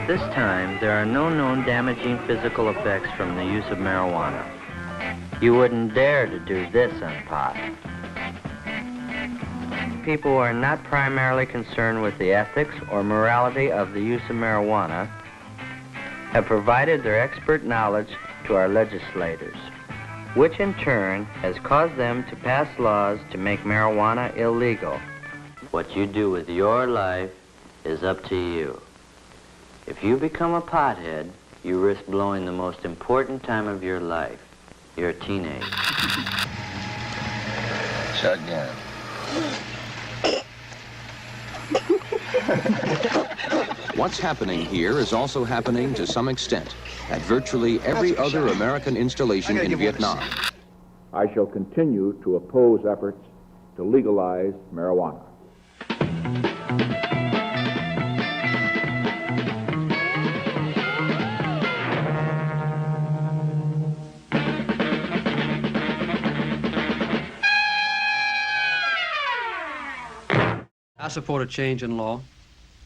At this time, there are no known damaging physical effects from the use of marijuana. You wouldn't dare to do this on pot. People who are not primarily concerned with the ethics or morality of the use of marijuana have provided their expert knowledge to our legislators, which in turn has caused them to pass laws to make marijuana illegal. What you do with your life is up to you. If you become a pothead, you risk blowing the most important time of your life, your teenage. Shotgun. What's happening here is also happening to some extent at virtually every other American installation in Vietnam. I shall continue to oppose efforts to legalize marijuana. I support a change in law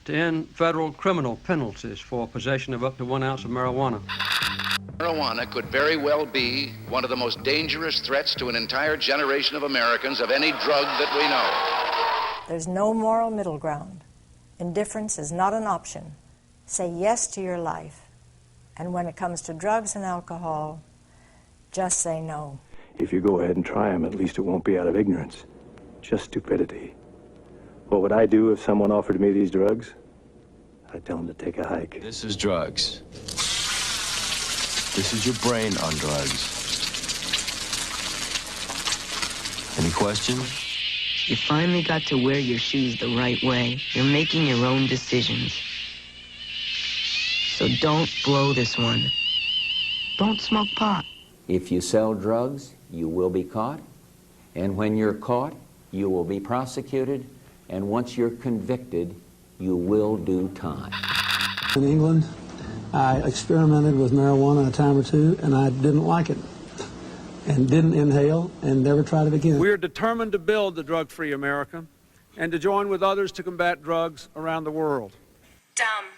to end federal criminal penalties for possession of up to 1 ounce of marijuana. Marijuana could very well be one of the most dangerous threats to an entire generation of Americans of any drug that we know. There's no moral middle ground. Indifference is not an option. Say yes to your life. And when it comes to drugs and alcohol, just say no. If you go ahead and try them, at least it won't be out of ignorance, just stupidity. What would I do if someone offered me these drugs? I'd tell them to take a hike. This is drugs. This is your brain on drugs. Any questions? You finally got to wear your shoes the right way. You're making your own decisions. So don't blow this one. Don't smoke pot. If you sell drugs, you will be caught. And when you're caught, you will be prosecuted. And once you're convicted, you will do time. In England, I experimented with marijuana a time or two, and I didn't like it, and didn't inhale, and never tried it again. We are determined to build the drug-free America and to join with others to combat drugs around the world. Dumb.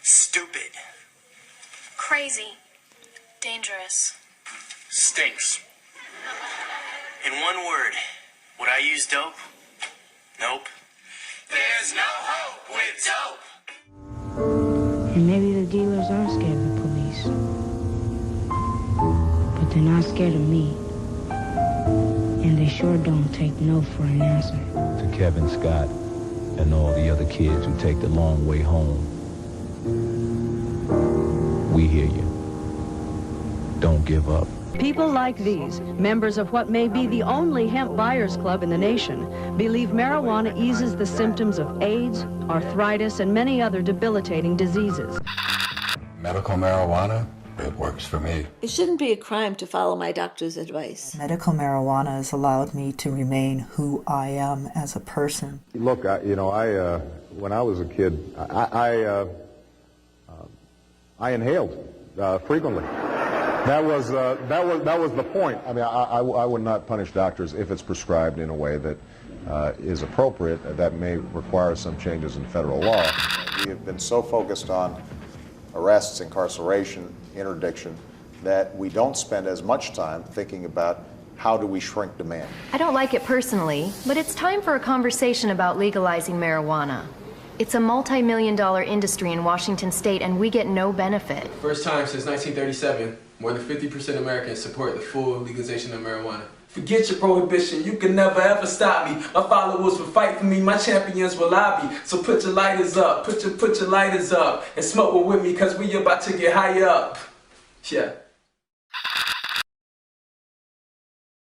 Stupid. Crazy. Dangerous. Stinks. In one word, would I use dope? Nope. There's no hope with dope. And maybe the dealers are scared of the police. But they're not scared of me. And they sure don't take no for an answer. To Kevin Scott and all the other kids who take the long way home, we hear you. Don't give up. People like these, members of what may be the only hemp buyers club in the nation, believe marijuana eases the symptoms of AIDS, arthritis, and many other debilitating diseases. Medical marijuana, it works for me. It shouldn't be a crime to follow my doctor's advice. Medical marijuana has allowed me to remain who I am as a person. Look, when I was a kid, I inhaled frequently. That was the point. I mean, I would not punish doctors if it's prescribed in a way that is appropriate. That may require some changes in federal law. We have been so focused on arrests, incarceration, interdiction, that we don't spend as much time thinking about how do we shrink demand. I don't like it personally, but it's time for a conversation about legalizing marijuana. It's a multi-million-dollar industry in Washington state, and we get no benefit. First time since 1937, more than 50% of Americans support the full legalization of marijuana. Forget your prohibition, you can never ever stop me. My followers will fight for me, my champions will lobby. So put your lighters up, put your lighters up, and smoke with me, cause we about to get high up. Yeah.